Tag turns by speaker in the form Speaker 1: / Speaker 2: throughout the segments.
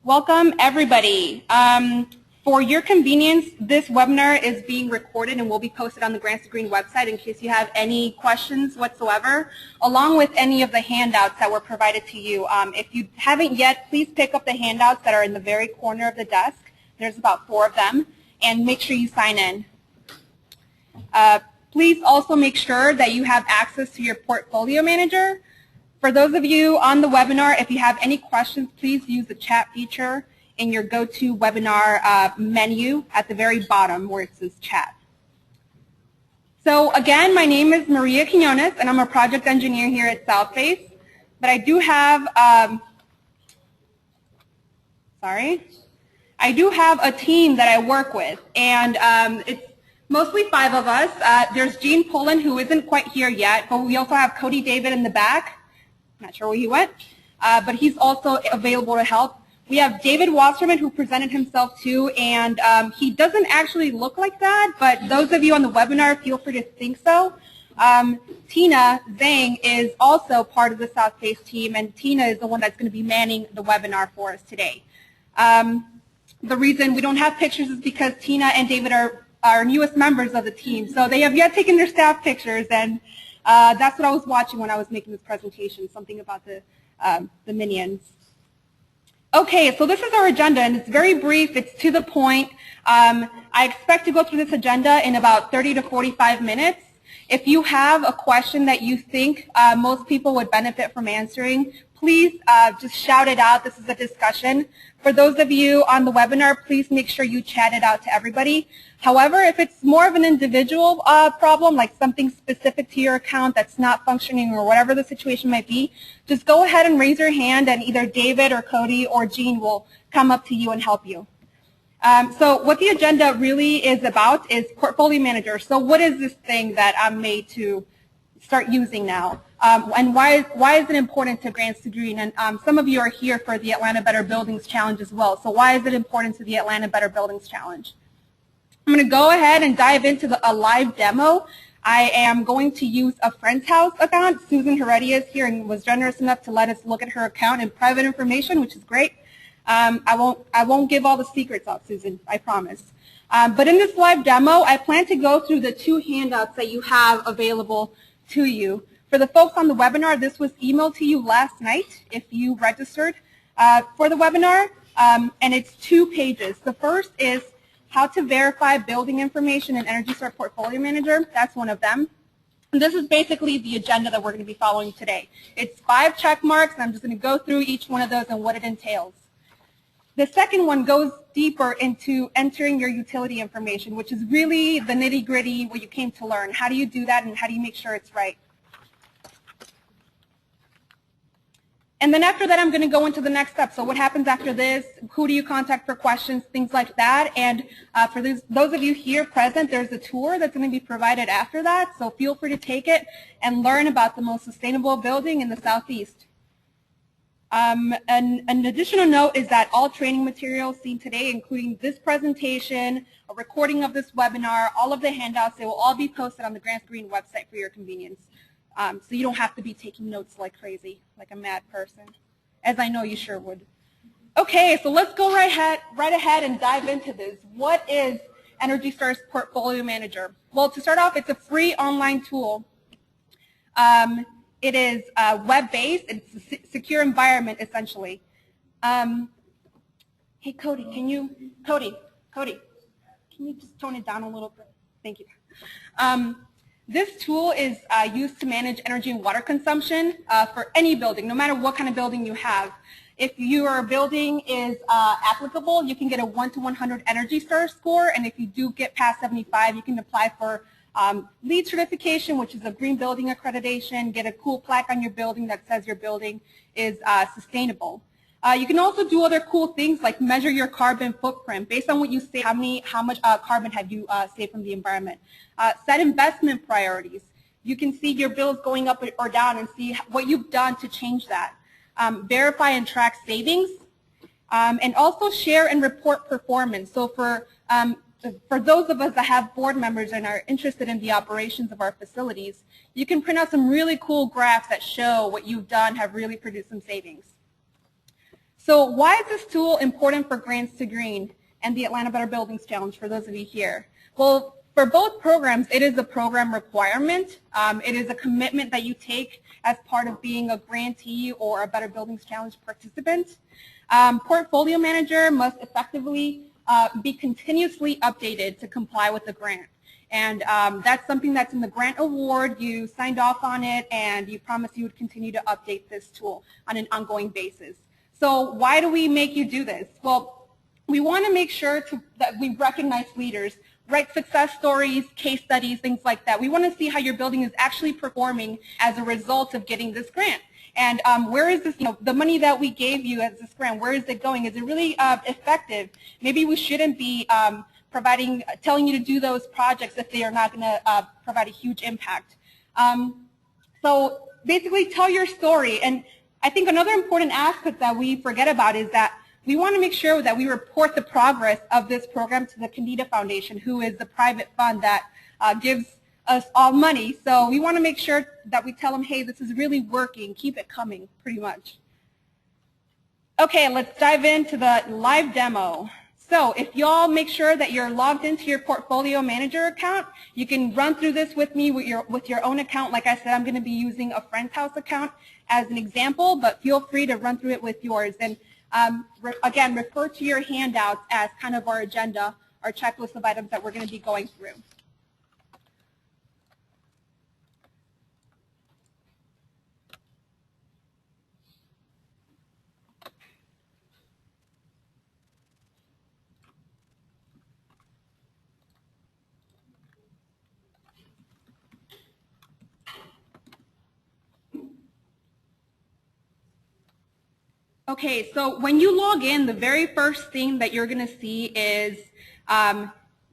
Speaker 1: Welcome, everybody. For your convenience, this webinar is being recorded and will be posted on the Grants to Green website in case you have any questions whatsoever, along with any of the handouts that were provided to you. If you haven't yet, please pick up the handouts that are in the very corner of the desk. There's about 4 of them, and make sure you sign in. Please also make sure that you have access to your portfolio manager. For those of you on the webinar, if you have any questions, please use the chat feature in your GoToWebinar menu at the very bottom where it says chat. So again, my name is Maria Quinones, and I'm a project engineer here at Southface. But I do have, I do have a team that I work with, and it's mostly 5 of us. There's Gene Pullen, who isn't quite here yet, but we also have Cody David in the back. Not sure where he went, but he's also available to help. We have David Wasserman, who presented himself too, and he doesn't actually look like that, but those of you on the webinar, feel free to think so. Tina Zhang is also part of the Southface team, and Tina is the one that's going to be manning the webinar for us today. The reason we don't have pictures is because Tina and David are our newest members of the team, so they have yet taken their staff pictures, and that's what I was watching when I was making this presentation, something about the minions. Okay, so this is our agenda, and it's very brief. It's to the point. I expect to go through this agenda in about 30 to 45 minutes. If you have a question that you think most people would benefit from answering, please just shout it out. This is a discussion. For those of you on the webinar, please make sure you chat it out to everybody. However, if it's more of an individual problem, like something specific to your account that's not functioning or whatever the situation might be, just go ahead and raise your hand, and either David or Cody or Gene will come up to you and help you. So what the agenda really is about is Portfolio Manager. So what is this thing that I'm made to start using now? And why is it important to Grants to Green? And some of you are here for the Atlanta Better Buildings Challenge as well. So why is it important to the Atlanta Better Buildings Challenge? I'm going to go ahead and dive into a live demo. I am going to use a friend's house account. Susan Heredia is here and was generous enough to let us look at her account and private information, which is great. I won't give all the secrets out, Susan, I promise. But in this live demo, I plan to go through the 2 handouts that you have available to you. For the folks on the webinar, this was emailed to you last night if you registered for the webinar, and it's 2 pages. The first is how to verify building information in ENERGYSTAR Portfolio Manager. That's one of them. And this is basically the agenda that we're going to be following today. It's 5 check marks, and I'm just going to go through each one of those and what it entails. The second one goes deeper into entering your utility information, which is really the nitty-gritty, what you came to learn. How do you do that, and how do you make sure it's right? And then after that, I'm going to go into the next step. So what happens after this? Who do you contact for questions? Things like that. And for those of you here present, there's a tour that's going to be provided after that. So feel free to take it and learn about the most sustainable building in the Southeast. An additional note is that all training materials seen today, including this presentation, a recording of this webinar, all of the handouts, they will all be posted on the Grants to Green website for your convenience. So you don't have to be taking notes like crazy, like a mad person, as I know you sure would. Okay, so let's go right ahead and dive into this. What is ENERGYSTAR's Portfolio Manager? Well, to start off, it's a free online tool. It is web-based. It's a secure environment, essentially. Hey, Cody, can you just tone it down a little bit? Thank you. This tool is used to manage energy and water consumption for any building, no matter what kind of building you have. If your building is applicable, you can get a 1 to 100 ENERGYSTAR score, and if you do get past 75, you can apply for LEED certification, which is a green building accreditation, get a cool plaque on your building that says your building is sustainable. You can also do other cool things like measure your carbon footprint. Based on what you say, how much carbon have you saved from the environment. Set investment priorities. You can see your bills going up or down and see what you've done to change that. Verify and track savings. And also share and report performance. So for those of us that have board members and are interested in the operations of our facilities, you can print out some really cool graphs that show what you've done have really produced some savings. So why is this tool important for Grants to Green and the Atlanta Better Buildings Challenge for those of you here? Well, for both programs, it is a program requirement. It is a commitment that you take as part of being a grantee or a Better Buildings Challenge participant. Portfolio Manager must effectively be continuously updated to comply with the grant. And that's something that's in the grant award. You signed off on it, and you promised you would continue to update this tool on an ongoing basis. So why do we make you do this? Well, we want to make sure that we recognize leaders, write success stories, case studies, things like that. We want to see how your building is actually performing as a result of getting this grant. And where is this, the money that we gave you as this grant, where is it going? Is it really effective? Maybe we shouldn't be telling you to do those projects if they are not going to provide a huge impact. So basically tell your story. And I think another important aspect that we forget about is that we want to make sure that we report the progress of this program to the Candida Foundation, who is the private fund that gives us all money. So we want to make sure that we tell them, hey, this is really working, keep it coming, pretty much. Okay, let's dive into the live demo. So if y'all make sure that you're logged into your Portfolio Manager account, you can run through this with me with your own account. Like I said, I'm going to be using a friend's house account as an example, but feel free to run through it with yours. And again, refer to your handouts as kind of our agenda, our checklist of items that we're going to be going through. Okay, so when you log in, the very first thing that you're going to see is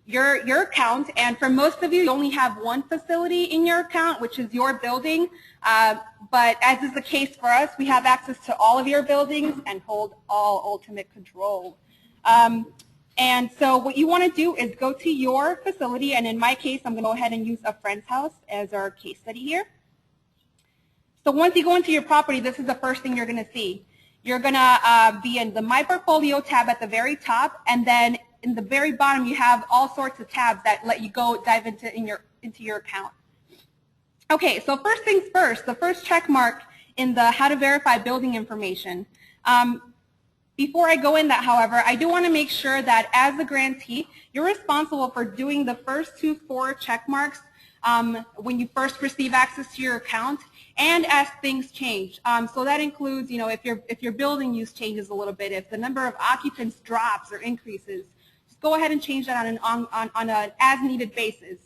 Speaker 1: your account. And for most of you, you only have one facility in your account, which is your building. But as is the case for us, we have access to all of your buildings and hold all ultimate control. And so what you want to do is go to your facility. And in my case, I'm going to go ahead and use a friend's house as our case study here. So once you go into your property, this is the first thing you're going to see. You're going to be in the My Portfolio tab at the very top, and then in the very bottom you have all sorts of tabs that let you go dive into your account. Okay, so first things first, the first check mark in the how to verify building information. Before I go in that, however, I do want to make sure that as a grantee, you're responsible for doing the first 4 check marks when you first receive access to your account, and as things change. So that includes, if your building use changes a little bit, if the number of occupants drops or increases, just go ahead and change that on an as-needed basis.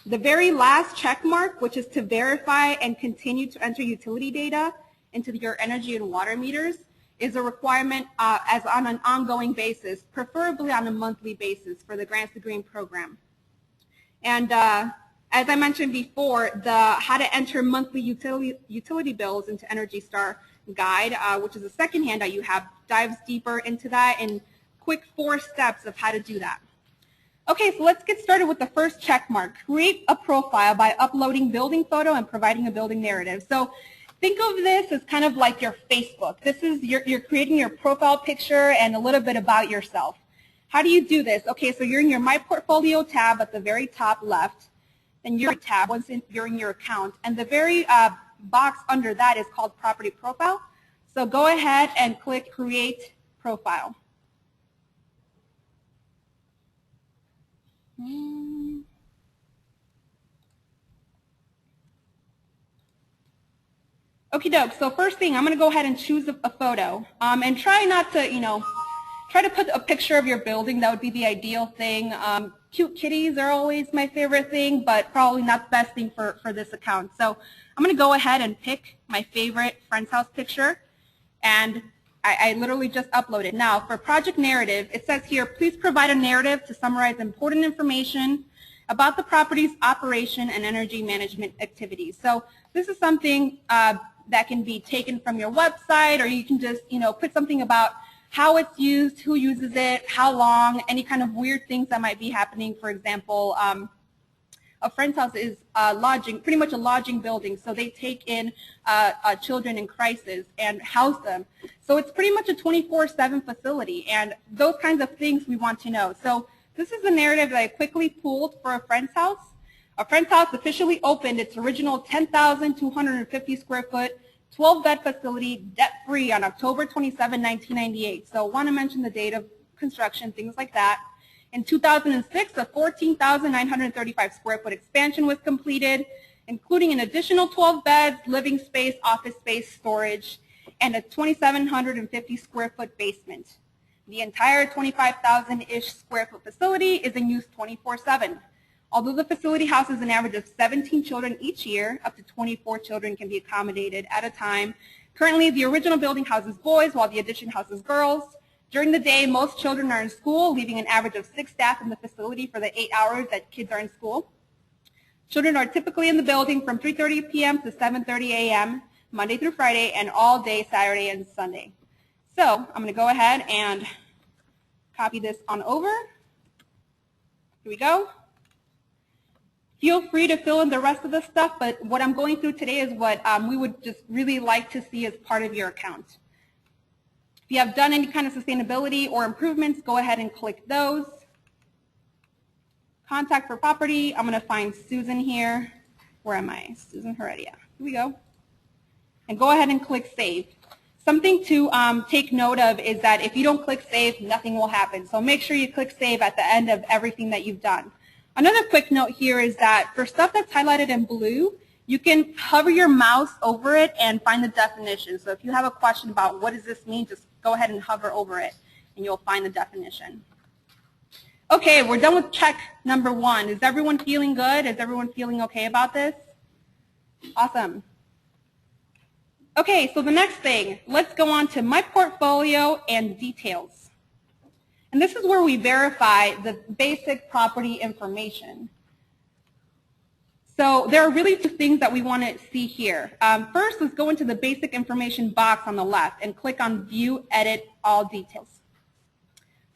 Speaker 1: The very last check mark, which is to verify and continue to enter utility data into your energy and water meters, is a requirement as on an ongoing basis, preferably on a monthly basis for the Grants to Green program. And as I mentioned before, the how to enter monthly utility bills into ENERGYSTAR guide, which is a second handout you have, dives deeper into that in quick 4 steps of how to do that. Okay, so let's get started with the first check mark. Create a profile by uploading building photo and providing a building narrative. So think of this as kind of like your Facebook. This is you're creating your profile picture and a little bit about yourself. How do you do this? Okay, so you're in your My Portfolio tab at the very top left. And your tab once you're in your account, and the very box under that is called Property Profile. So go ahead and click Create Profile. Okie doke, so first thing, I'm going to go ahead and choose a photo. And try not to, try to put a picture of your building. That would be the ideal thing. Cute kitties are always my favorite thing, but probably not the best thing for this account. So I'm going to go ahead and pick my favorite friend's house picture, and I literally just uploaded. Now, for project narrative, it says here, please provide a narrative to summarize important information about the property's operation and energy management activities. So this is something that can be taken from your website, or you can just, put something about how it's used, who uses it, how long, any kind of weird things that might be happening. For example, A friend's house is lodging, pretty much a lodging building, so they take in children in crisis and house them. So it's pretty much a 24/7 facility, and those kinds of things we want to know. So this is the narrative that I quickly pulled for a friend's house. A friend's house officially opened its original 10,250 square foot, 12-bed facility, debt-free on October 27, 1998. So I want to mention the date of construction, things like that. In 2006, a 14,935 square foot expansion was completed, including an additional 12 beds, living space, office space, storage, and a 2,750 square foot basement. The entire 25,000-ish square foot facility is in use 24/7. Although the facility houses an average of 17 children each year, up to 24 children can be accommodated at a time. Currently, the original building houses boys, while the addition houses girls. During the day, most children are in school, leaving an average of 6 staff in the facility for the 8 hours that kids are in school. Children are typically in the building from 3:30 p.m. to 7:30 a.m., Monday through Friday, and all day Saturday and Sunday. So I'm going to go ahead and copy this on over. Here we go. Feel free to fill in the rest of the stuff, but what I'm going through today is what we would just really like to see as part of your account. If you have done any kind of sustainability or improvements, go ahead and click those. Contact for property, I'm going to find Susan here. Where am I? Susan Heredia. Here we go. And go ahead and click Save. Something to take note of is that if you don't click Save, nothing will happen. So make sure you click Save at the end of everything that you've done. Another quick note here is that for stuff that's highlighted in blue, you can hover your mouse over it and find the definition. So if you have a question about what does this mean, just go ahead and hover over it and you'll find the definition. Okay, we're done with check number 1. Is everyone feeling good? Is everyone feeling okay about this? Awesome. Okay, so the next thing, let's go on to my portfolio and details. And this is where we verify the basic property information. So there are really 2 things that we want to see here. First, let's go into the basic information box on the left and click on View, Edit, All Details.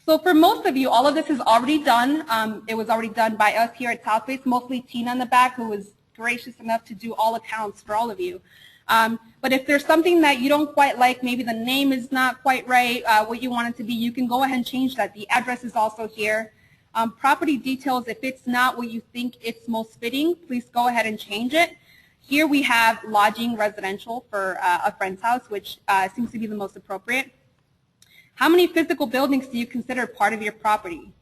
Speaker 1: So for most of you, all of this is already done. It was already done by us here at Southbase, mostly Tina in the back, who was gracious enough to do all accounts for all of you. But if there's something that you don't quite like, maybe the name is not quite right, what you want it to be, you can go ahead and change that. The address is also here. Property details, if it's not what you think it's most fitting, please go ahead and change it. Here we have lodging residential for a friend's house, which seems to be the most appropriate. How many physical buildings do you consider part of your property?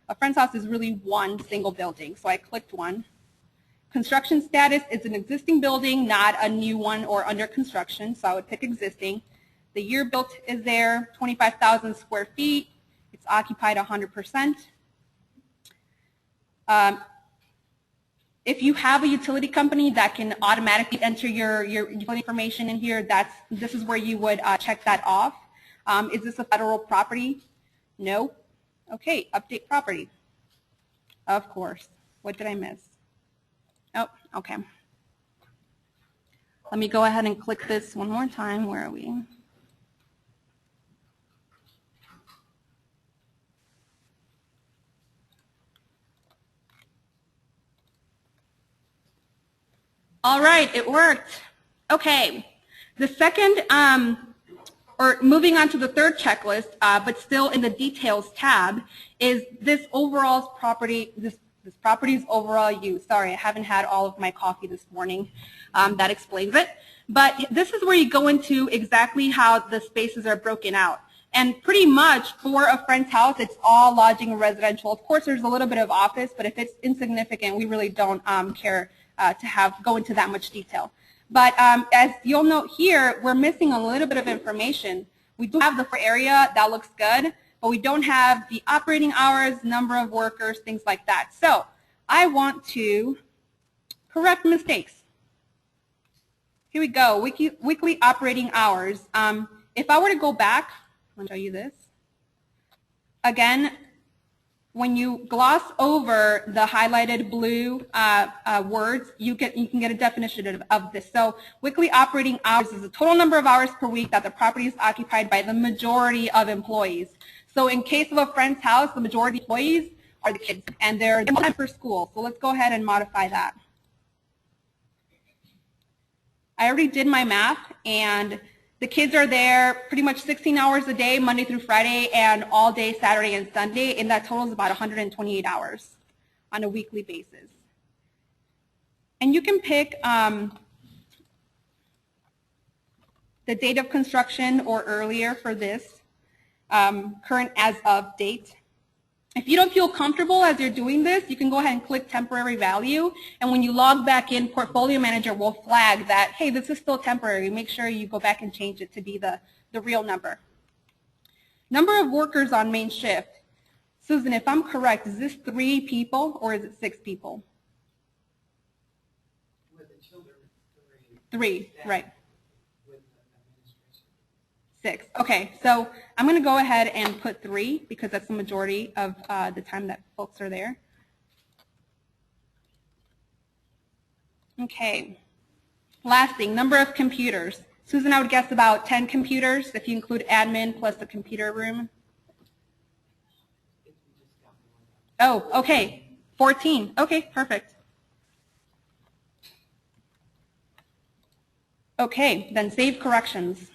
Speaker 1: A friend's house is really one single building, so I clicked one. Construction status is an existing building, not a new one or under construction, so I would pick existing. The year built is there, 25,000 square feet. It's occupied 100%. If you have a utility company that can automatically enter your utility information in here, this is where you would check that off. Is this a federal property? No. Okay, update property. Of course. What did I miss? Oh, okay. Let me go ahead and click this one more time. Where are we? All right, it worked. Okay. The second, or moving on to the third checklist, but still in the details tab, is this overall property, this property's overall use. Sorry, I haven't had all of my coffee this morning. That explains it. But this is where you go into exactly how the spaces are broken out. And pretty much for a friend's house, it's all lodging and residential. Of course, there's a little bit of office, but if it's insignificant, we really don't care to go into that much detail. But as you'll note here, we're missing a little bit of information. We do have the area, that looks good, but we don't have the operating hours, number of workers, things like that. So I want to correct mistakes. Here we go, weekly operating hours. If I were to go back, I'll show you this. Again, when you gloss over the highlighted blue words, you can get a definition of this. So weekly operating hours is the total number of hours per week that the property is occupied by the majority of employees. So in case of a friend's house, the majority of employees are the kids, and they're time for school. So let's go ahead and modify that. I already did my math, and the kids are there pretty much 16 hours a day, Monday through Friday, and all day Saturday and Sunday, and that totals about 128 hours on a weekly basis. And you can pick the date of construction or earlier for this, current as of date. If you don't feel comfortable as you're doing this, you can go ahead and click temporary value, and when you log back in, Portfolio Manager will flag that, hey, this is still temporary. Make sure you go back and change it to be the real number. Number of workers on main shift. Susan, if I'm correct, is this 3 people or is it 6 people?
Speaker 2: With the children,
Speaker 1: 3, right. 6. Okay, so I'm going to go ahead and put 3 because that's the majority of the time that folks are there. Okay. Last thing, number of computers. Susan, I would guess about 10 computers if you include admin plus the computer room. Oh, okay. 14. Okay, perfect. Okay, then save corrections.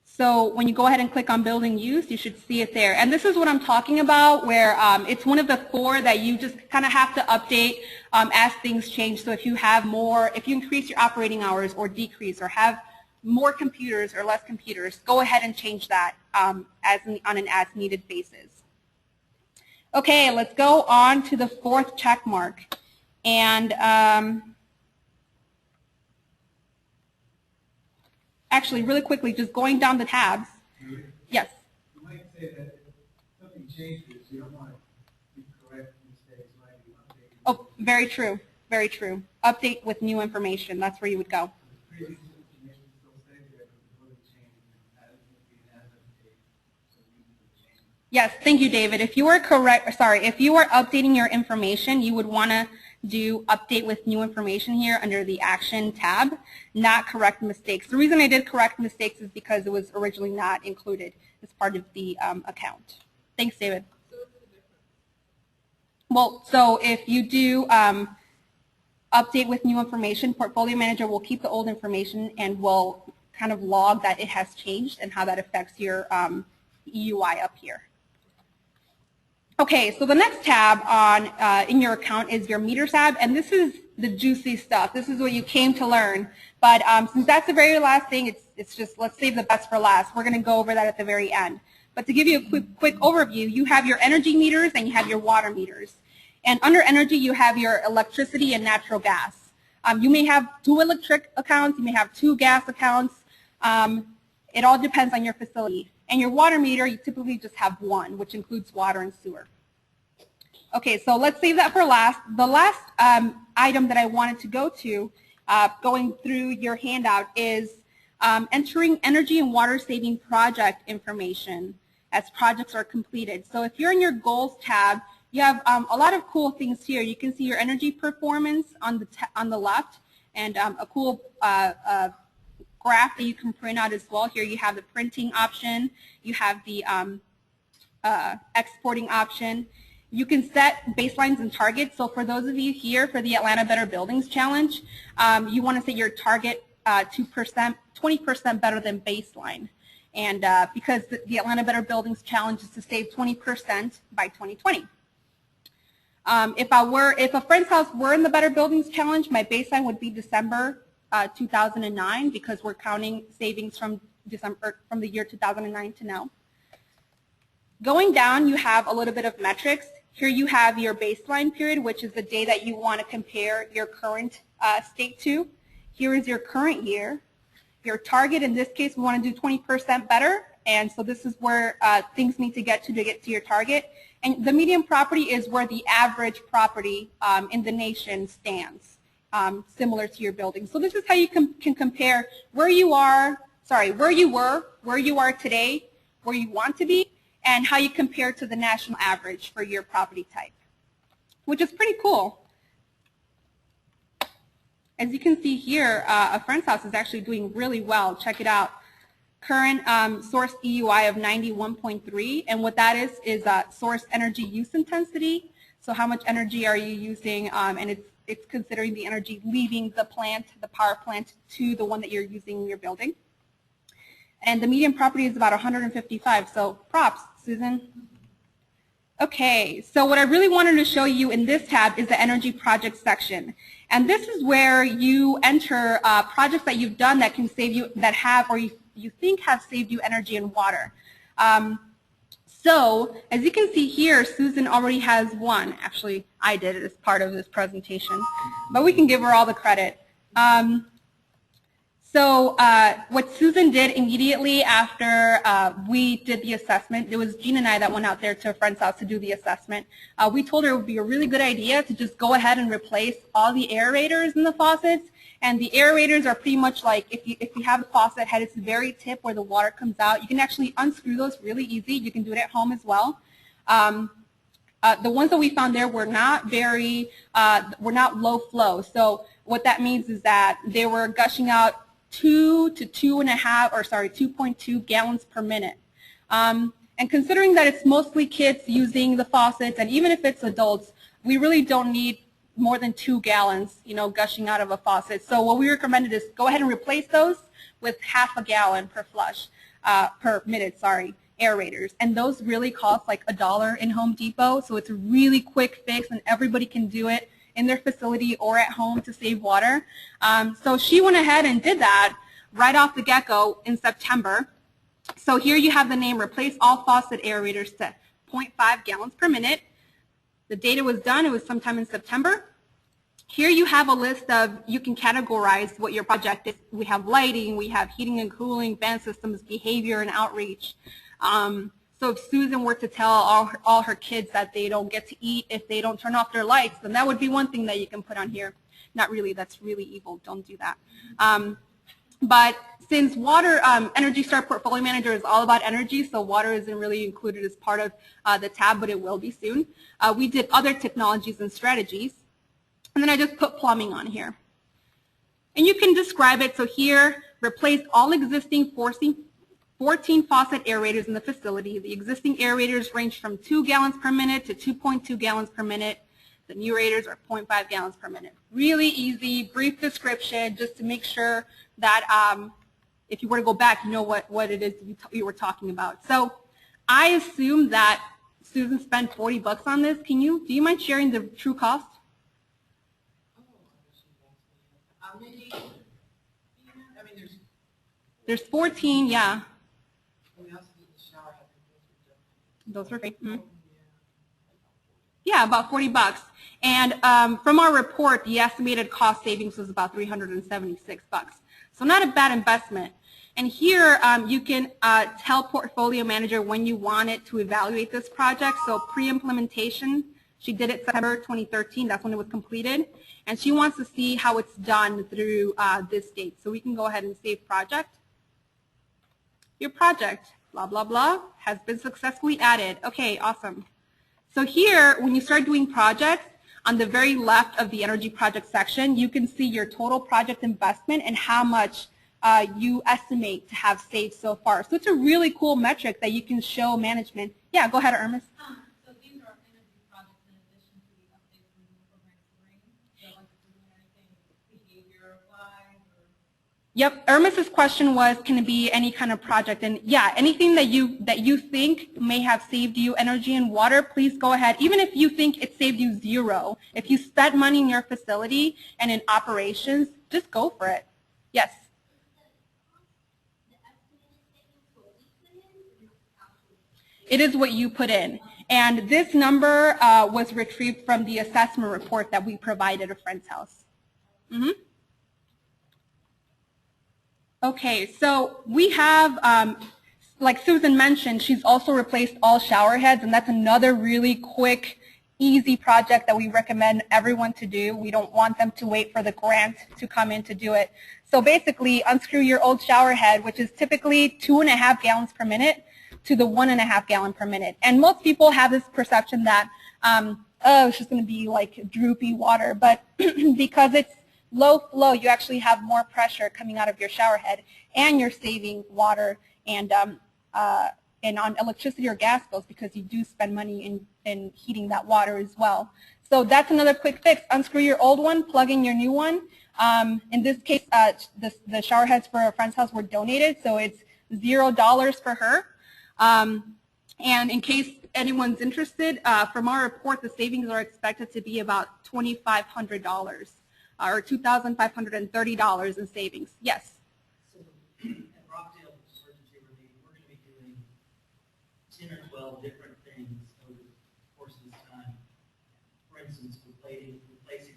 Speaker 1: So when you go ahead and click on building use, you should see it there. And this is what I'm talking about, where it's one of the 4 that you just kind of have to update as things change. So if you have more, if you increase your operating hours or decrease or have more computers or less computers, go ahead and change that on an as-needed basis. Okay, let's go on to the 4th check mark. And actually, really quickly, just going down the tabs. Yes?
Speaker 2: You might say that if something changes, you don't want to correct mistakes, right? You update.
Speaker 1: Oh, very true. Very true. Update with new information. That's where you would go.
Speaker 2: Previous information still stays there, but the change as of date, so you can change.
Speaker 1: Yes, thank you, David. If you are correct, sorry, if you are updating your information, you would want to do update with new information here under the action tab, not correct mistakes. The reason I did correct mistakes is because it was originally not included as part of the account. Thanks, David. Well, so if you do update with new information, Portfolio Manager will keep the old information and will kind of log that it has changed and how that affects your EUI up here. Okay, so the next tab on in your account is your meters tab, and this is the juicy stuff. This is what you came to learn. But since that's the very last thing, it's just let's save the best for last. We're going to go over that at the very end. But to give you a quick overview, you have your energy meters and you have your water meters. And under energy, you have your electricity and natural gas. You may have 2 electric accounts. You may have 2 gas accounts. It all depends on your facility. And your water meter, you typically just have 1, which includes water and sewer. Okay, so let's save that for last. The last item that I wanted to go to, going through your handout, is entering energy and water saving project information as projects are completed. So if you're in your goals tab, you have a lot of cool things here. You can see your energy performance on the left, and a cool graph that you can print out as well. Here you have the printing option. You have the exporting option. You can set baselines and targets. So for those of you here for the Atlanta Better Buildings Challenge, you want to set your target 2%, 20% better than baseline. And because the Atlanta Better Buildings Challenge is to save 20% by 2020. If a friend's house were in the Better Buildings Challenge, my baseline would be December 2009, because we're counting savings from the year 2009 to now. Going down, you have a little bit of metrics. Here you have your baseline period, which is the day that you want to compare your current state to. Here is your current year. Your target, in this case, we want to do 20% better, and so this is where things need to get to your target. And the median property is where the average property in the nation stands, similar to your building. So this is how you can compare where you are, where you were, where you are today, where you want to be, and how you compare to the national average for your property type, which is pretty cool. As you can see here, a friend's house is actually doing really well. Check it out. current source EUI of 91.3, and what that is source energy use intensity. So how much energy are you using, and it's considering the energy leaving the plant, the power plant, to the one that you're using in your building. And the median property is about 155, so props, Susan. Okay, so what I really wanted to show you in this tab is the energy project section. And this is where you enter projects that you've done that can save you, that have, or you think have saved you energy and water. So as you can see here, Susan already has one. Actually, I did it as part of this presentation, but we can give her all the credit. So what Susan did immediately after we did the assessment, it was Jean and I that went out there to a friend's house to do the assessment. We told her it would be a really good idea to just go ahead and replace all the aerators in the faucets. And the aerators are pretty much like, if you have the faucet at its very tip where the water comes out, you can actually unscrew those really easy. You can do it at home as well. The ones that we found there were not were not low flow. So what that means is that they were gushing out 2.2 gallons per minute. And considering that it's mostly kids using the faucets, and even if it's adults, we really don't need more than 2 gallons, gushing out of a faucet. So what we recommended is go ahead and replace those with half a gallon per flush, per minute, aerators. And those really cost like $1 in Home Depot. So it's a really quick fix, and everybody can do it in their facility or at home to save water. So she went ahead and did that right off the get-go in September. So here you have the name, replace all faucet aerators to 0.5 gallons per minute. The date it was done, it was sometime in September. Here you have a list of, you can categorize what your project is. We have lighting, we have heating and cooling, fan systems, behavior, and outreach. So if Susan were to tell all her kids that they don't get to eat if they don't turn off their lights, then that would be one thing that you can put on here. Not really, that's really evil, don't do that. But since water, ENERGYSTAR Portfolio Manager is all about energy, so water isn't really included as part of the tab, but it will be soon. We did other technologies and strategies, and then I just put plumbing on here. And you can describe it, so here, replace all existing 14 faucet aerators in the facility. The existing aerators range from 2 gallons per minute to 2.2 gallons per minute. The new aerators are 0.5 gallons per minute. Really easy, brief description, just to make sure that if you were to go back, you know what it is you were talking about. So I assume that Susan spent $40 on this. Do you mind sharing the true cost? There's 14, yeah. Those were free. Mm-hmm. Yeah, about $40. And from our report, the estimated cost savings was about $376. So not a bad investment. And here you can tell Portfolio Manager when you want it to evaluate this project. So pre-implementation, she did it September 2013. That's when it was completed. And she wants to see how it's done through this date. So we can go ahead and save project. Your project, blah, blah, blah, has been successfully added. Okay, awesome. So here, when you start doing projects, on the very left of the energy project section, you can see your total project investment and how much you estimate to have saved so far. So it's a really cool metric that you can show management. Yeah, go ahead, Ermis.
Speaker 3: So these are energy projects in addition to the updates from the program spring. So like if you're doing anything behavior-wise or...
Speaker 1: Yep, Ermis's question was, can it be any kind of project? And yeah, anything that you think may have saved you energy and water, please go ahead. Even if you think it saved you $0, if you spent money in your facility and in operations, just go for it. Yes? It is what you put in. And this number was retrieved from the assessment report that we provided a friend's house. Mm-hmm. Okay, so we have, like Susan mentioned, she's also replaced all shower heads, and that's another really quick, easy project that we recommend everyone to do. We don't want them to wait for the grant to come in to do it. So basically, unscrew your old shower head, which is typically 2.5 gallons per minute, to the 1.5 gallon per minute. And most people have this perception that, oh, it's just going to be like droopy water, but because it's low flow, you actually have more pressure coming out of your shower head, and you're saving water and on electricity or gas bills because you do spend money in heating that water as well. So that's another quick fix. Unscrew your old one, plug in your new one. In this case, the shower heads for a friend's house were donated, so it's $0 for her. And in case anyone's interested, from our report, the savings are expected to be about $2,500 or $2,530 in savings. Yes?
Speaker 4: So at Rockdale Emergency Relief, we're going to be doing 10 or 12 different things over the course of this time. For instance, replacing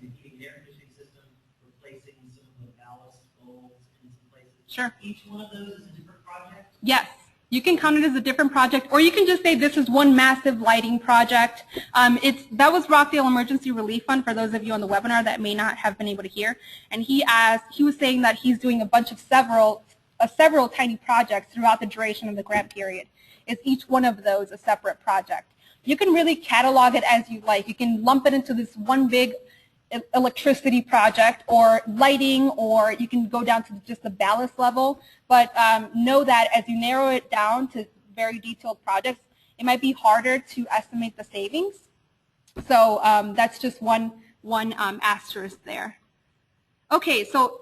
Speaker 4: the heating and air conditioning system, replacing some of the ballast bulbs in some places.
Speaker 1: Sure.
Speaker 4: Each one of those is a different project?
Speaker 1: Yes. You can count it as a different project, or you can just say this is one massive lighting project. That was Rockdale Emergency Relief Fund for those of you on the webinar that may not have been able to hear. And he was saying that he's doing a bunch of several tiny projects throughout the duration of the grant period. Is each one of those a separate project? You can really catalog it as you like. You can lump it into this one big electricity project or lighting, or you can go down to just the ballast level. But know that as you narrow it down to very detailed projects, it might be harder to estimate the savings. So that's just one asterisk there. Okay, so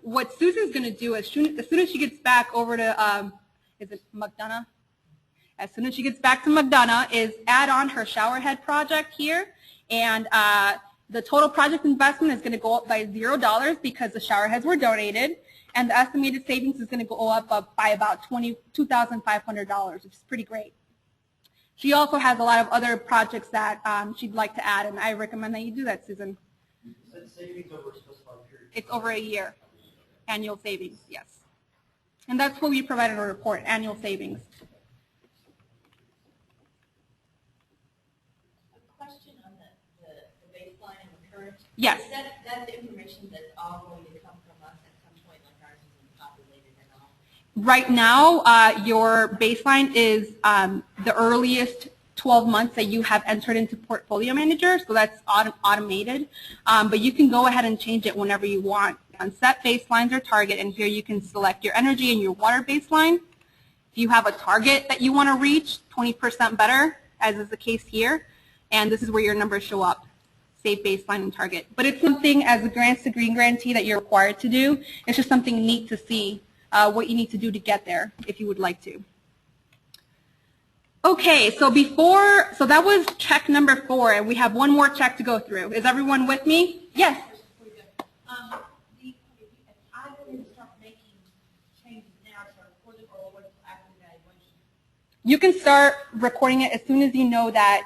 Speaker 1: what Susan's going to do is, as soon as she gets back over to, is it McDonough? As soon as she gets back to McDonough, is add on her shower head project here, and the total project investment is going to go up by $0 because the shower heads were donated, and the estimated savings is going to go up by about $2,500, which is pretty great. She also has a lot of other projects that she'd like to add, and I recommend that you do that, Susan.
Speaker 2: Savings over a specified period.
Speaker 1: It's over a year, annual savings, yes. And that's what we provide in our report, annual savings. Yes.
Speaker 5: Is that the information that's all going to come from us at some point, like ours isn't populated at all?
Speaker 1: Right now, your baseline is the earliest 12 months that you have entered into Portfolio Manager, so that's automated. But you can go ahead and change it whenever you want. On set baselines or target, and here you can select your energy and your water baseline. If you have a target that you want to reach, 20% better, as is the case here, and this is where your numbers show up. Save baseline and target. But it's something as a Grants to Green grantee that you're required to do. It's just something neat to see what you need to do to get there if you would like to. Okay, so that was check number 4, and we have one more check to go through. Is everyone with me? Yes.
Speaker 3: If I go in and start making changes now, start recording or what's after the evaluation?
Speaker 1: You can start recording it as soon as you know that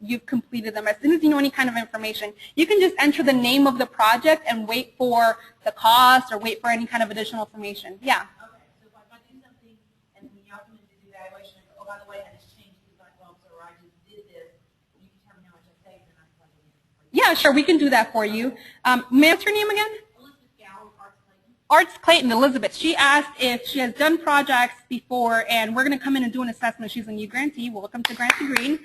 Speaker 1: you've completed them. As soon as you know any kind of information, you can just enter the name of the project and wait for the cost or wait for any kind of additional information. Yeah.
Speaker 3: Okay, so if I do something and when y'all come in to do the evaluation, I go, oh, by the way, I just changed this, like, well, so I just did this, you can tell me how much I saved and I plug it in.
Speaker 1: Yeah, sure, we can do that for you. May I ask your name again?
Speaker 3: Elizabeth Gowan, Arts Clayton.
Speaker 1: Arts Clayton, Elizabeth. She asked if she has done projects before, and we're going to come in and do an assessment. She's a new grantee. Welcome to Grant to Green.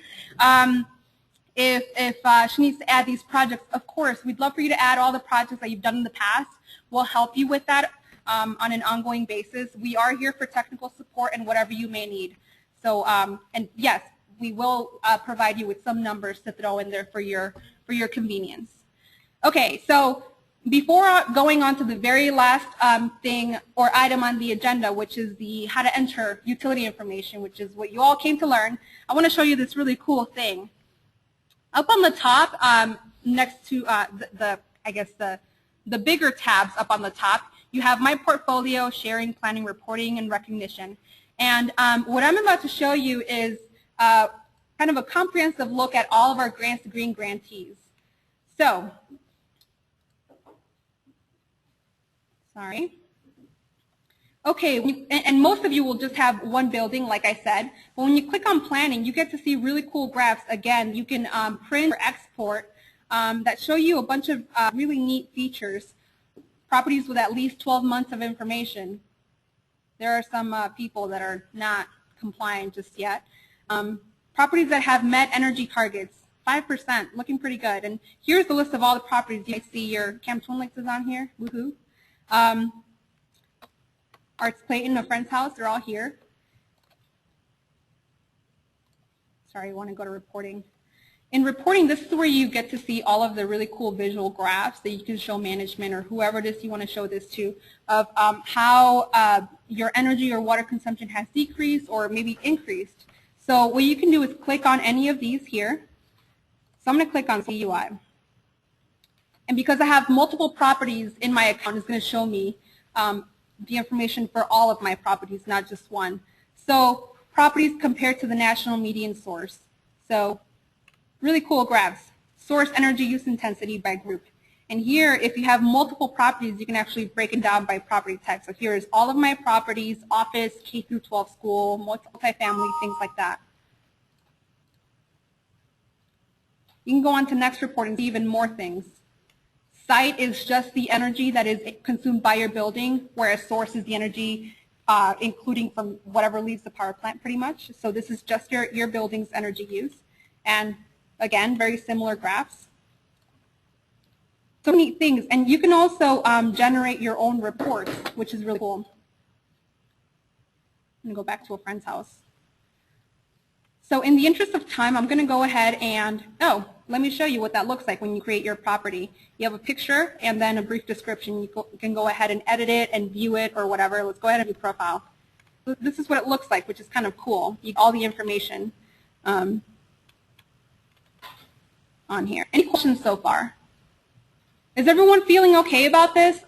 Speaker 1: If she needs to add these projects, of course, we'd love for you to add all the projects that you've done in the past. We'll help you with that on an ongoing basis. We are here for technical support and whatever you may need. So, and yes, we will provide you with some numbers to throw in there for your convenience. Okay, so before going on to the very last thing or item on the agenda, which is the how to enter utility information, which is what you all came to learn, I want to show you this really cool thing. Up on the top, next to the bigger tabs up on the top, you have My Portfolio, Sharing, Planning, Reporting, and Recognition. And what I'm about to show you is kind of a comprehensive look at all of our Grants to Green grantees. So, sorry. Okay, and most of you will just have one building, like I said. But when you click on planning, you get to see really cool graphs. Again, you can print or export that show you a bunch of really neat features. Properties with at least 12 months of information. There are some people that are not compliant just yet. Properties that have met energy targets, 5%, looking pretty good. And here's the list of all the properties. You see your Camp Twin Lakes is on here. Woohoo. Arts Clayton, a friend's house, they're all here. sorry, I want to go to reporting. In reporting, this is where you get to see all of the really cool visual graphs that you can show management or whoever it is you want to show this to of how your energy or water consumption has decreased or maybe increased. So what you can do is click on any of these here. So I'm going to click on CUI. And because I have multiple properties in my account, it's going to show me the information for all of my properties, not just one. So properties compared to the national median source. So really cool graphs. Source energy use intensity by group. And here, if you have multiple properties, you can actually break it down by property type. So here is all of my properties, office, K through 12 school, multifamily, things like that. You can go on to next report and see even more things. Site is just the energy that is consumed by your building, whereas source is the energy including from whatever leaves the power plant pretty much. So this is just your building's energy use. And again, very similar graphs. So neat things. And you can also generate your own reports, which is really cool. I'm going to go back to a friend's house. So in the interest of time, I'm going to go ahead and, let me show you what that looks like when you create your property. You have a picture and then a brief description. You can go ahead and edit it and view it or whatever. Let's go ahead and view profile. This is what it looks like, which is kind of cool. You get all the information on here. Any questions so far? Is everyone feeling okay about this?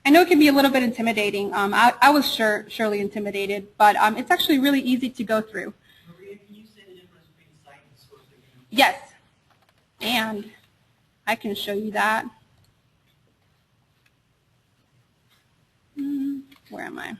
Speaker 1: I know it can be a little bit intimidating. I was surely intimidated, but it's actually really easy to go through.
Speaker 4: Maria, can you say the difference between site and source again?
Speaker 1: Yes, and I can show you that. Where am I?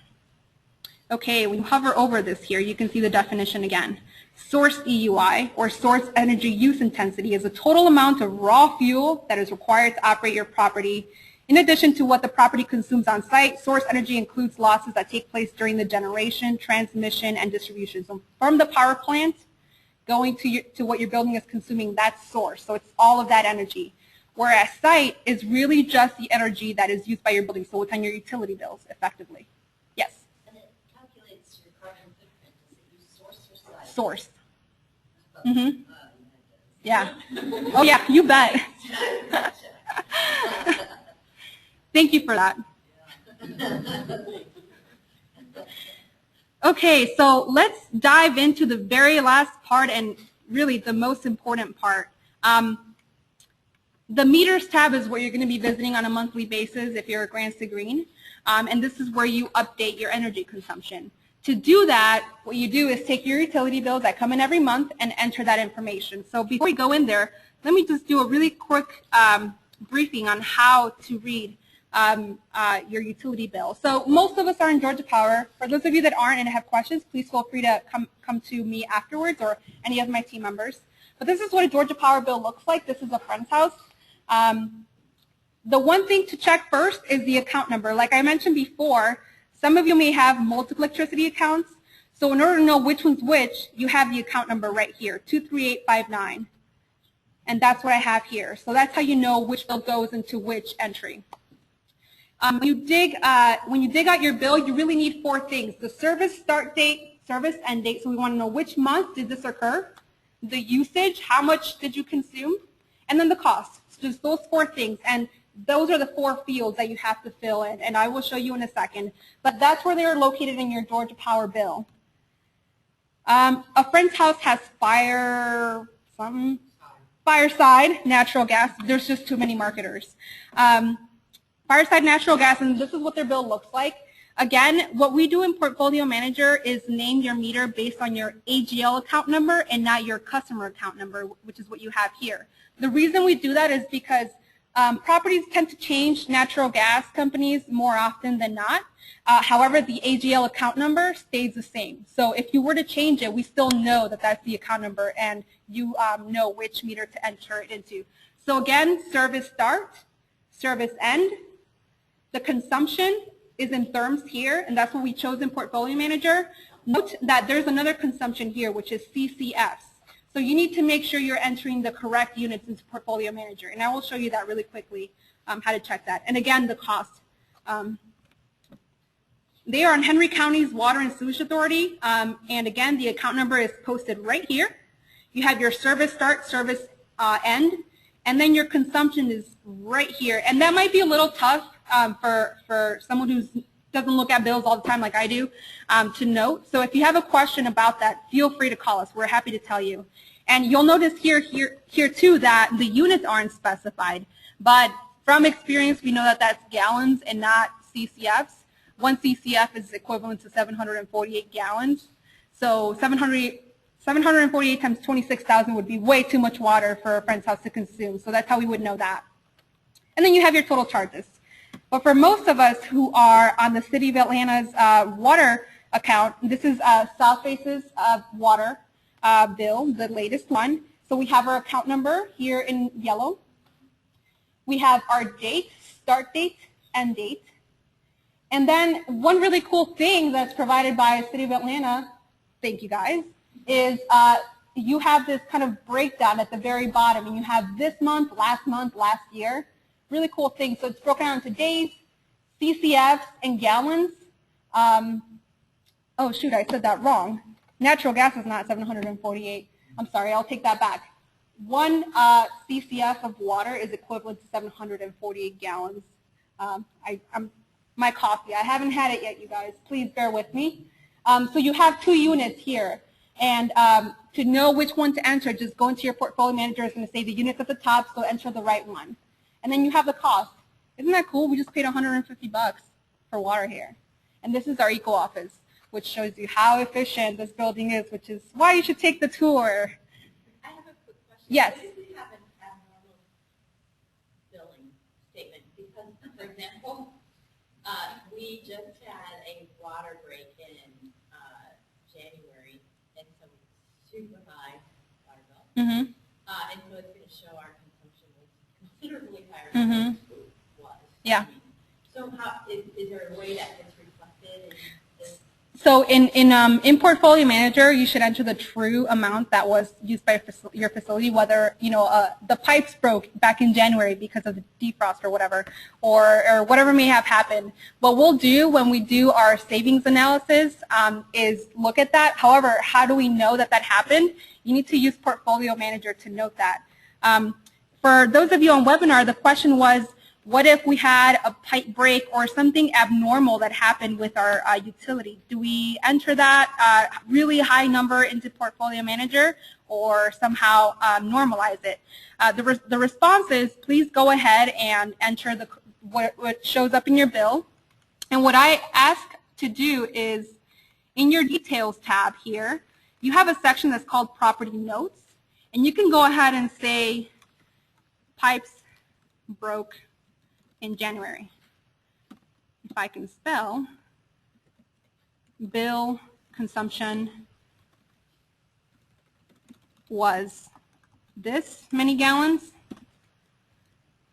Speaker 1: Okay, when you hover over this here, you can see the definition again. Source EUI, or source energy use intensity, is the total amount of raw fuel that is required to operate your property. In addition to what the property consumes on site, source energy includes losses that take place during the generation, transmission, and distribution. So from the power plant going to what your building is consuming, that's source. So it's all of that energy. Whereas site is really just the energy that is used by your building. So it's on your utility bills, effectively. Yes?
Speaker 5: And it calculates your carbon footprint. Does it use source or site?
Speaker 1: Source. Mm-hmm. Yeah. Oh, yeah, you bet. Thank you for that. Okay, so let's dive into the very last part and really the most important part. The meters tab is where you're going to be visiting on a monthly basis if you're a Grants to Green, and this is where you update your energy consumption. To do that, what you do is take your utility bills that come in every month and enter that information. So before we go in there, let me just do a really quick briefing on how to read your utility bill. So most of us are in Georgia Power. For those of you that aren't and have questions, please feel free to come to me afterwards or any of my team members. But this is what a Georgia Power bill looks like. This is a friend's house. The one thing to check first is the account number. Like I mentioned before, some of you may have multiple electricity accounts. So in order to know which one's which, you have the account number right here, 23859. And that's what I have here. So that's how you know which bill goes into which entry. When you dig out your bill, you really need 4 things. The service start date, service end date. So we want to know which month did this occur, the usage, how much did you consume, and then the cost. So just those 4 things. And those are the 4 fields that you have to fill in. And I will show you in a second. But that's where they are located in your Georgia Power bill. A friend's house has Fireside natural gas. There's just too many marketers. Fireside natural gas, and this is what their bill looks like. Again, what we do in Portfolio Manager is name your meter based on your AGL account number and not your customer account number, which is what you have here. The reason we do that is because properties tend to change natural gas companies more often than not. However, the AGL account number stays the same. So if you were to change it, we still know that that's the account number and you know which meter to enter it into. So again, service start, service end. The consumption is in therms here, and that's what we chose in Portfolio Manager. Note that there's another consumption here, which is CCFs. So you need to make sure you're entering the correct units into Portfolio Manager, and I will show you that really quickly, how to check that. And again, the cost. They are on Henry County's Water and Sewage Authority, and again, the account number is posted right here. You have your service start, service end, and then your consumption is right here. And that might be a little tough for someone who doesn't look at bills all the time like I do to note. So if you have a question about that, feel free to call us. We're happy to tell you. And you'll notice here too that the units aren't specified. But from experience, we know that that's gallons and not CCFs. 1 CCF is equivalent to 748 gallons. So 748 times 26,000 would be way too much water for a friend's house to consume. So that's how we would know that. And then you have your total charges. But for most of us who are on the City of Atlanta's water account, this is South Face's water bill, the latest one. So we have our account number here in yellow. We have our date, start date, end date. And then one really cool thing that's provided by City of Atlanta, thank you guys, is you have this kind of breakdown at the very bottom. And you have this month, last year. Really cool thing. So it's broken down into days, CCFs, and gallons. Oh, shoot, I said that wrong. Natural gas is not 748. I'm sorry, I'll take that back. 1 CCF of water is equivalent to 748 gallons. My coffee, I haven't had it yet, you guys. Please bear with me. So you have 2 units here. And to know which one to enter, just go into your portfolio manager. It's going to say the units at the top, so enter the right one. And then you have the cost. Isn't that cool? We just paid $150 for water here. And this is our eco office, which shows you how efficient this building is, which is why you should take the tour.
Speaker 5: I have a quick question.
Speaker 1: Yes.
Speaker 5: What if we have an abnormal billing statement? Because, for example, we just had a water break in January, and so super high water bill.
Speaker 1: Mm-hmm.
Speaker 5: And so it's going to show our consumption was considerably higher
Speaker 1: Mm-hmm.
Speaker 5: than it was.
Speaker 1: Yeah.
Speaker 5: So how is there a way that gets reflected in this?
Speaker 1: So in Portfolio Manager, you should enter the true amount that was used by your facility, whether the pipes broke back in January because of the defrost or whatever, or whatever may have happened. What we'll do when we do our savings analysis is look at that. However, how do we know that that happened? You need to use Portfolio Manager to note that. For those of you on webinar, the question was, what if we had a pipe break or something abnormal that happened with our utility? Do we enter that really high number into Portfolio Manager or somehow normalize it? The response is, please go ahead and enter what shows up in your bill. And what I ask to do is, in your details tab here, you have a section that's called property notes. And you can go ahead and say, pipes broke in January. If I can spell, bill consumption was this many gallons.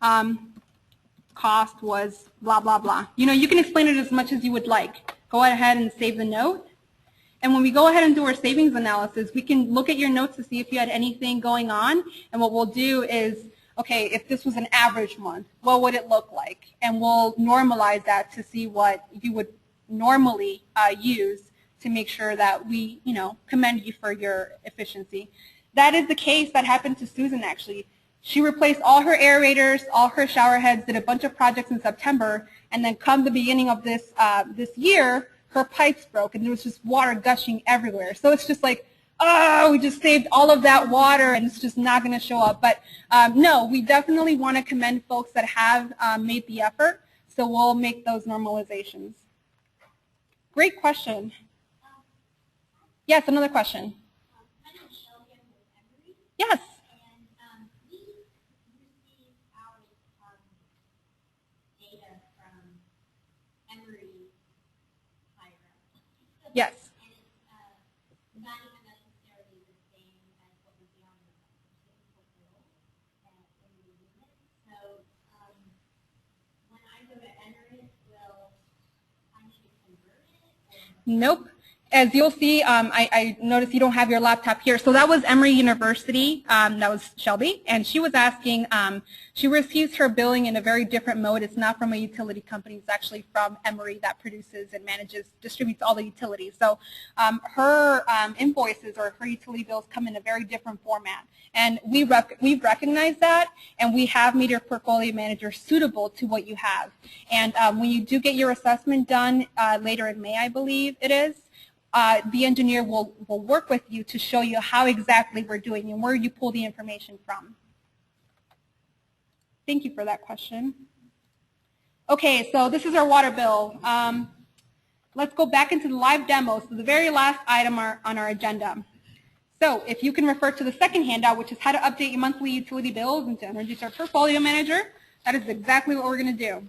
Speaker 1: Cost was blah, blah, blah. You can explain it as much as you would like. Go ahead and save the note. And when we go ahead and do our savings analysis, we can look at your notes to see if you had anything going on. And what we'll do is, okay, if this was an average month, what would it look like? And we'll normalize that to see what you would normally use to make sure that we, commend you for your efficiency. That is the case that happened to Susan, actually. She replaced all her aerators, all her shower heads, did a bunch of projects in September, and then come the beginning of this year, her pipes broke, and there was just water gushing everywhere. So it's just like, oh, we just saved all of that water and it's just not going to show up. But no, we definitely want to commend folks that have made the effort, so we'll make those normalizations. Great question. Yes, another question.
Speaker 6: My name is Shelby. I'm with Emory.
Speaker 1: Yes.
Speaker 6: And we receive our data from Emory higher up.
Speaker 1: Yes.
Speaker 6: And it's not even necessarily the same as what would be on the physical bill in the unit. So when I go to enter it, will I need to convert it? Or?
Speaker 1: Nope. as you'll see, I noticed you don't have your laptop here. So that was Emory University. That was Shelby. And she was asking, she receives her billing in a very different mode. It's not from a utility company. It's actually from Emory that produces and distributes all the utilities. So her invoices or her utility bills come in a very different format. And we've recognized that, and we have made your portfolio manager suitable to what you have. And when you do get your assessment done later in May, I believe it is, the engineer will work with you to show you how exactly we're doing and where you pull the information from. Thank you for that question. Okay, so this is our water bill. Let's go back into the live demo. So the very last item on our agenda. So if you can refer to the second handout, which is how to update your monthly utility bills into ENERGYSTAR Portfolio Manager, that is exactly what we're going to do.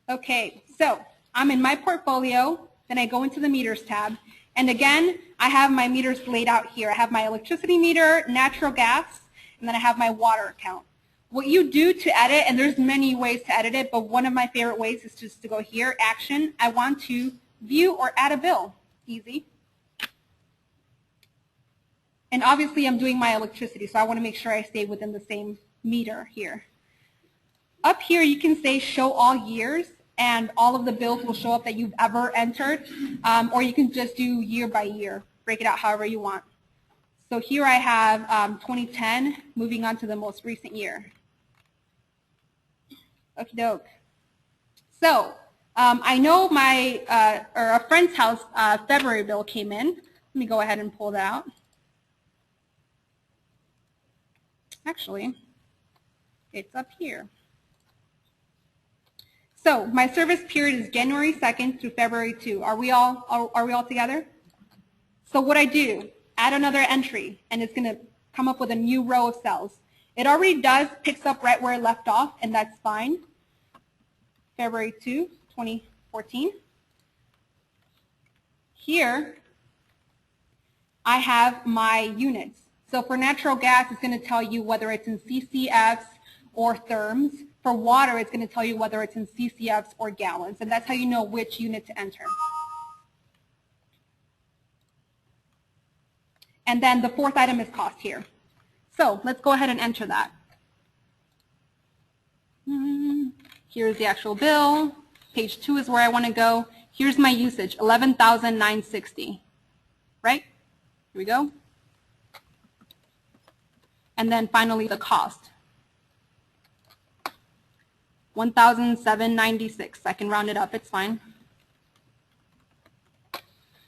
Speaker 1: Okay, so I'm in my portfolio, then I go into the meters tab, and again, I have my meters laid out here. I have my electricity meter, natural gas, and then I have my water account. What you do to edit, and there's many ways to edit it, but one of my favorite ways is just to go here, action, I want to view or add a bill. Easy. And obviously I'm doing my electricity, so I want to make sure I stay within the same meter here. Up here you can say show all years, and all of the bills will show up that you've ever entered, or you can just do year by year, break it out however you want. So here I have 2010, moving on to the most recent year. Okie doke. So I know my, or a friend's house February bill came in. Let me go ahead and pull that out. Actually, it's up here. So my service period is January 2nd through February 2. Are we all together? So what I do, add another entry, and it's going to come up with a new row of cells. It already picks up right where it left off, and that's fine. February 2, 2014. Here, I have my units. So for natural gas, it's going to tell you whether it's in CCFs or therms. For water, it's going to tell you whether it's in CCFs or gallons, and that's how you know which unit to enter. And then the fourth item is cost here. So let's go ahead and enter that. Here's the actual bill. Page 2 is where I want to go. Here's my usage, 11,960. Right? Here we go. And then finally the cost. 1,796. I can round it up, it's fine.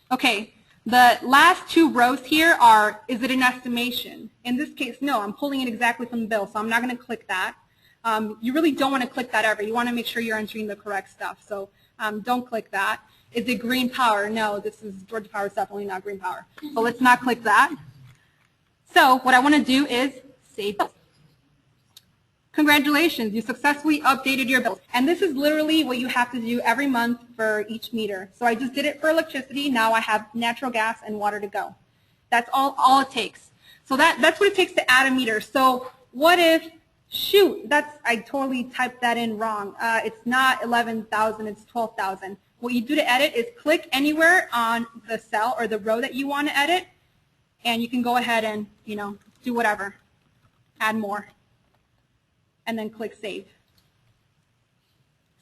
Speaker 1: Okay, the last two rows here are, is it an estimation? In this case, no, I'm pulling it exactly from the bill, so I'm not going to click that. You really don't want to click that ever. You want to make sure you're entering the correct stuff, so don't click that. Is it green power? No, this is Georgia Power, it's definitely not green power. So let's not click that. So what I want to do is save bills. Congratulations, you successfully updated your bills. And this is literally what you have to do every month for each meter. So I just did it for electricity. Now I have natural gas and water to go. That's all it takes. So that's what it takes to add a meter. So what if, shoot, I totally typed that in wrong. It's not 11,000, it's 12,000. What you do to edit is click anywhere on the cell or the row that you want to edit, and you can go ahead and, do whatever. Add more. And then click Save.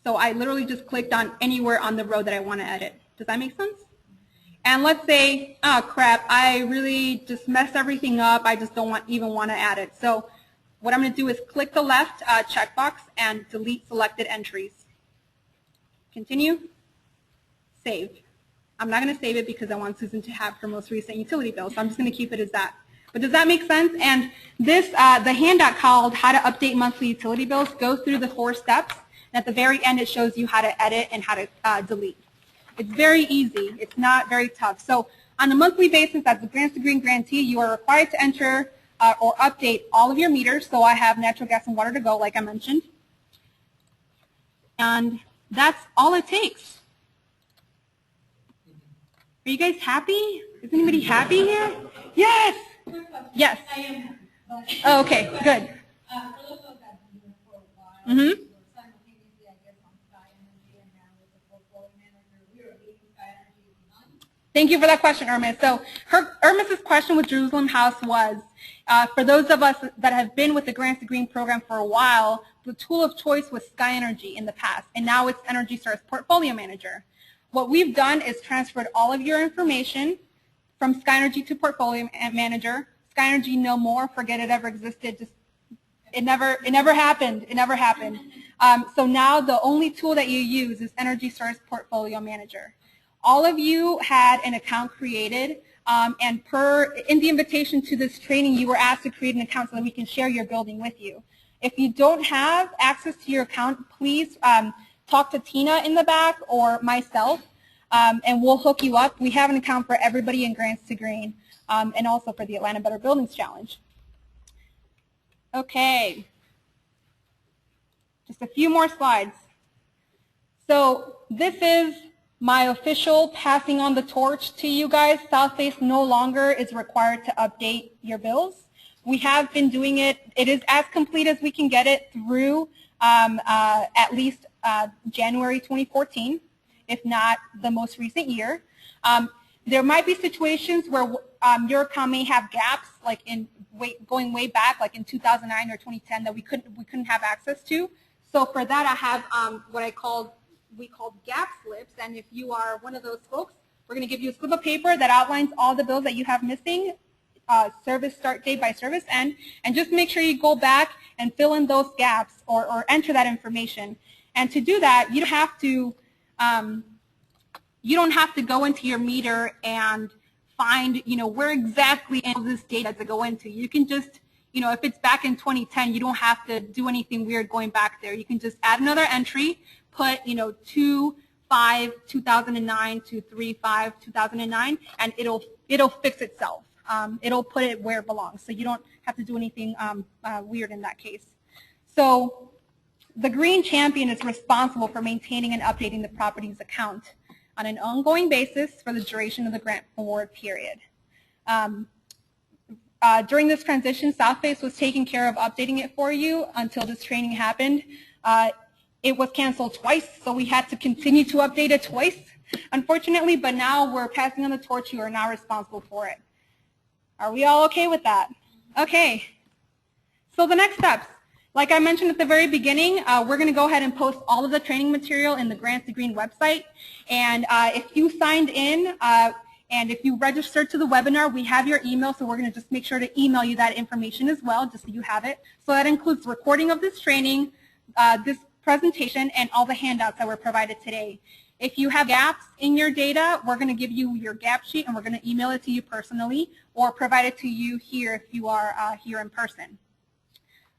Speaker 1: So I literally just clicked on anywhere on the row that I want to edit. Does that make sense? And let's say, oh crap, I really just messed everything up. I just don't even want to add it. So what I'm going to do is click the left checkbox and delete selected entries. Continue. Save. I'm not going to save it because I want Susan to have her most recent utility bill, so I'm just going to keep it as that. But does that make sense? And this, the handout called How to Update Monthly Utility Bills goes through the 4 steps. And at the very end, it shows you how to edit and how to delete. It's very easy. It's not very tough. So on a monthly basis, as a Grants to Green grantee, you are required to enter or update all of your meters. So I have natural gas and water to go, like I mentioned. And that's all it takes. Are you guys happy? Is anybody happy here? Yes. Yes.
Speaker 3: I am.
Speaker 1: Oh, okay, good.
Speaker 6: For those of us that have been doing it for a while, simultaneously, I guess, on Sky Energy and now with the
Speaker 1: Thank you for that question, Irmis. So Irmis's question with Jerusalem House was, for those of us that have been with the Grants to Green program for a while, the tool of choice was Sky Energy in the past, and now it's ENERGYSTAR's Portfolio Manager. What we've done is transferred all of your information from Sky Energy to Portfolio Manager. Sky Energy no more, forget it ever existed, just it never happened. It never happened. So now the only tool that you use is ENERGYSTAR's Portfolio Manager. All of you had an account created, and in the invitation to this training, you were asked to create an account so that we can share your building with you. If you don't have access to your account, please talk to Tina in the back or myself, and we'll hook you up. We have an account for everybody in Grants to Green, and also for the Atlanta Better Buildings Challenge. Okay, just a few more slides. So this is my official passing on the torch to you guys. Southface no longer is required to update your bills. We have been doing it. It is as complete as we can get it through at least January 2014, if not the most recent year. There might be situations where your account may have gaps, like going way back, like in 2009 or 2010, that we couldn't have access to. So for that, I have what we call gap slips, and if you are one of those folks, we're going to give you a slip of paper that outlines all the bills that you have missing, service start date by service end, and just make sure you go back and fill in those gaps or enter that information. And to do that, you don't have to go into your meter and find, where exactly all this data to go into. You can just, if it's back in 2010, you don't have to do anything weird going back there. You can just add another entry, put, 2/5/2009 to 3/5/2009, and it'll fix itself. It'll put it where it belongs, so you don't have to do anything weird in that case. So the Green Champion is responsible for maintaining and updating the property's account on an ongoing basis for the duration of the grant award period. During this transition, Southface was taking care of updating it for you until this training happened. It was canceled twice, so we had to continue to update it twice, unfortunately, but now we're passing on the torch. You are now responsible for it. Are we all okay with that? Okay. So the next steps. Like I mentioned at the very beginning, we're going to go ahead and post all of the training material in the Grants to Green website. And if you signed in and if you registered to the webinar, we have your email, so we're going to just make sure to email you that information as well, just so you have it. So that includes the recording of this training, this presentation, and all the handouts that were provided today. If you have gaps in your data, we're going to give you your gap sheet, and we're going to email it to you personally or provide it to you here if you are here in person.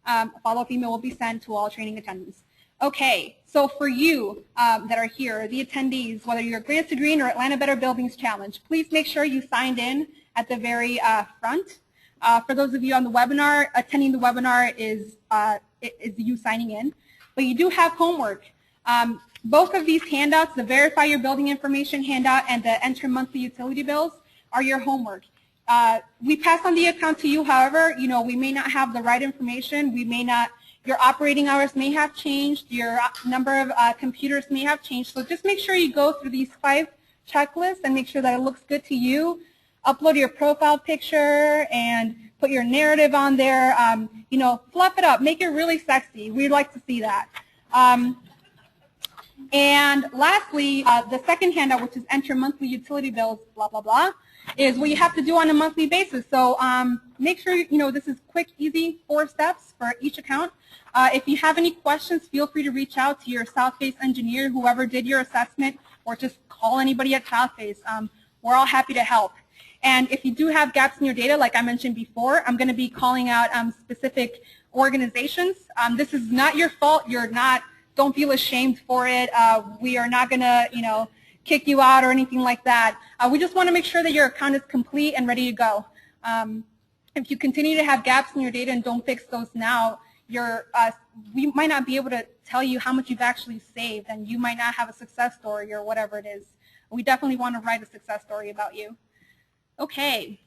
Speaker 1: A follow-up email will be sent to all training attendants. Okay, so for you that are here, the attendees, whether you're Grants to Green or Atlanta Better Buildings Challenge, please make sure you signed in at the very front. For those of you on the webinar, attending the webinar is you signing in. But you do have homework. Both of these handouts, the Verify Your Building Information handout and the Enter Monthly Utility Bills, are your homework. We pass on the account to you, however, we may not have the right information. We may not, your operating hours may have changed. Your number of computers may have changed. So just make sure you go through these 5 checklists and make sure that it looks good to you. Upload your profile picture and put your narrative on there. Fluff it up. Make it really sexy. We'd like to see that. And lastly, the second handout, which is Enter Monthly Utility Bills, blah, blah, blah, is what you have to do on a monthly basis. So make sure, this is quick, easy, 4 steps for each account. If you have any questions, feel free to reach out to your Southface engineer, whoever did your assessment, or just call anybody at Southface. We're all happy to help. And if you do have gaps in your data, like I mentioned before, I'm going to be calling out specific organizations. This is not your fault. Don't feel ashamed for it. We are not going to, kick you out or anything like that. We just want to make sure that your account is complete and ready to go. If you continue to have gaps in your data and don't fix those now, we might not be able to tell you how much you've actually saved, and you might not have a success story or whatever it is. We definitely want to write a success story about you. Okay.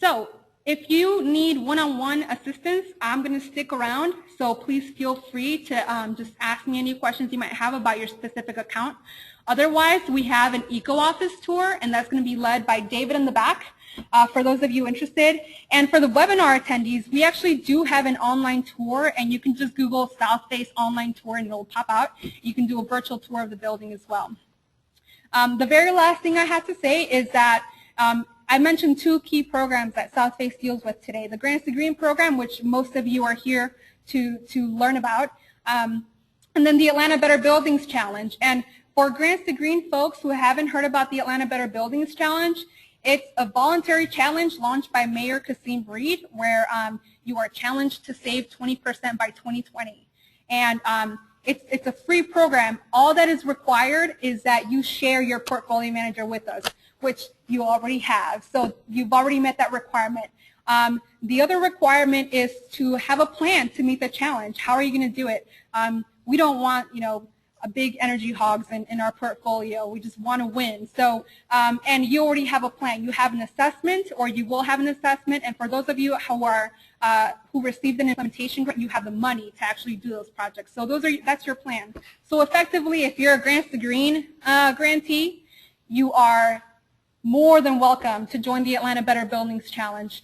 Speaker 1: So If you need one-on-one assistance, I'm going to stick around, so please feel free to just ask me any questions you might have about your specific account. Otherwise, we have an eco-office tour, and that's going to be led by David in the back, for those of you interested. And for the webinar attendees, we actually do have an online tour, and you can just Google South Face online tour, and it'll pop out. You can do a virtual tour of the building as well. The very last thing I have to say is that I mentioned two key programs that South Face deals with today. The Grants to Green program, which most of you are here to learn about, and then the Atlanta Better Buildings Challenge. And for Grants to Green folks who haven't heard about the Atlanta Better Buildings Challenge, it's a voluntary challenge launched by Mayor Kasim Reed, where you are challenged to save 20% by 2020. And it's a free program. All that is required is that you share your portfolio manager with us, which you already have. So you've already met that requirement. The other requirement is to have a plan to meet the challenge. How are you going to do it? We don't want, a big energy hogs in our portfolio. We just want to win. So, and you already have a plan. You have an assessment, or you will have an assessment. And for those of you who received an implementation grant, you have the money to actually do those projects. So that's your plan. So effectively, if you're a Grants to Green grantee, you are more than welcome to join the Atlanta Better Buildings Challenge.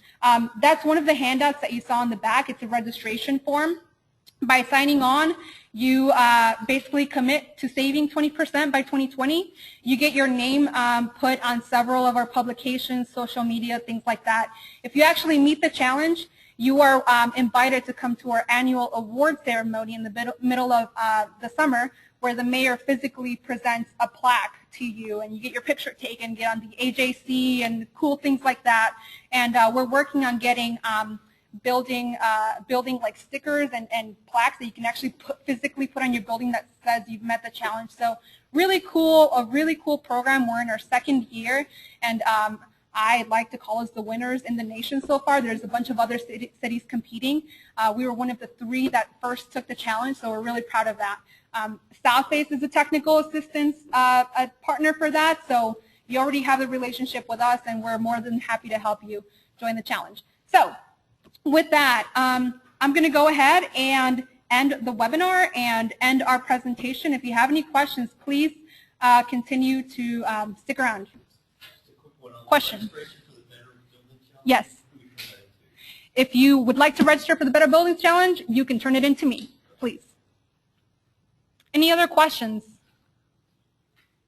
Speaker 1: That's one of the handouts that you saw in the back. It's a registration form. By signing on, you basically commit to saving 20% by 2020. You get your name put on several of our publications, social media, things like that. If you actually meet the challenge, you are invited to come to our annual award ceremony in the middle of the summer, where the mayor physically presents a plaque to you, and you get your picture taken, get on the AJC, and cool things like that. And we're working on getting building like stickers and plaques that you can actually physically put on your building that says you've met the challenge. So really cool, a really cool program. We're in our second year, and I like to call us the winners in the nation so far. There's a bunch of other cities competing. We were one of the 3 that first took the challenge, so we're really proud of that. South Face is a technical assistance partner for that, so you already have the relationship with us, and we're more than happy to help you join the challenge. So with that, I'm going to go ahead and end the webinar and end our presentation. If you have any questions, please continue to stick around. Question? Yes. If you would like to register for the Better Buildings Challenge, you can turn it in to me, please. Any other questions?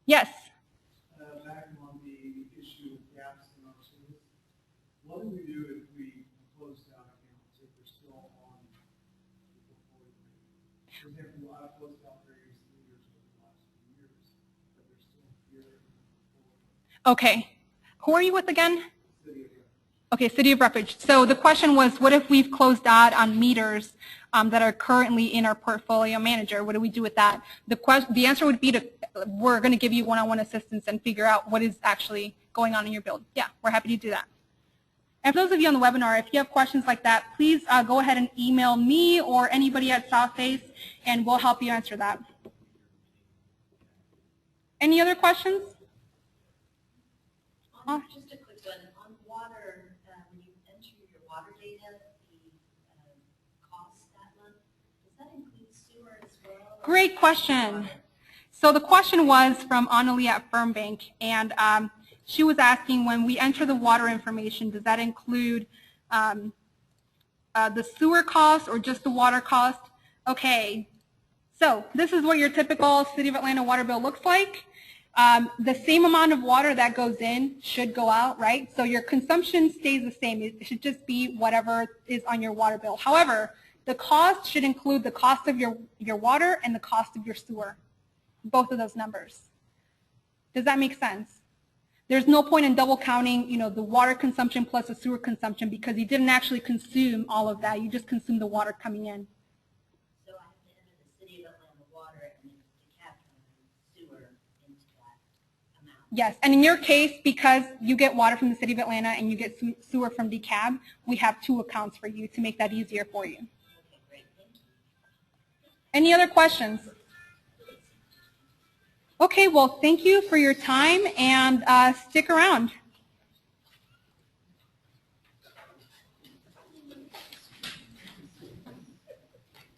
Speaker 1: Yes.
Speaker 2: Back on the issue of gaps in our service, what do we do if we close down accounts if they're still on the portfolio? For example, I've closed out various leaders over the last few years, but they're still here in the portfolio.
Speaker 1: Okay. Who are you with again?
Speaker 2: City of Refuge.
Speaker 1: Okay, City of Refuge. So the question was, what if we've closed out on meters that are currently in our portfolio manager? What do we do with that? The answer would be we're going to give you one-on-one assistance and figure out what is actually going on in your build. Yeah, we're happy to do that. And for those of you on the webinar, if you have questions like that, please go ahead and email me or anybody at South Face, and we'll help you answer that. Any other questions?
Speaker 3: Just a quick one. On water, when you enter your water data, the cost that month, does that include sewer as well?
Speaker 1: Great question. So the question was from Annalie at Firmbank, and she was asking, when we enter the water information, does that include the sewer cost or just the water cost? Okay, so this is what your typical City of Atlanta water bill looks like. The same amount of water that goes in should go out, right? So your consumption stays the same. It should just be whatever is on your water bill. However, the cost should include the cost of your water and the cost of your sewer, both of those numbers. Does that make sense? There's no point in double counting, the water consumption plus the sewer consumption, because you didn't actually consume all of that. You just consumed the water coming in.
Speaker 3: So I have to enter the City of Atlanta water and then DeKalb sewer into that amount.
Speaker 1: Yes, and in your case, because you get water from the City of Atlanta and you get sewer from DeKalb, we have 2 accounts for you to make that easier for you.
Speaker 3: Okay, great. Thank you.
Speaker 1: Any other questions? Okay, well, thank you for your time, and stick around.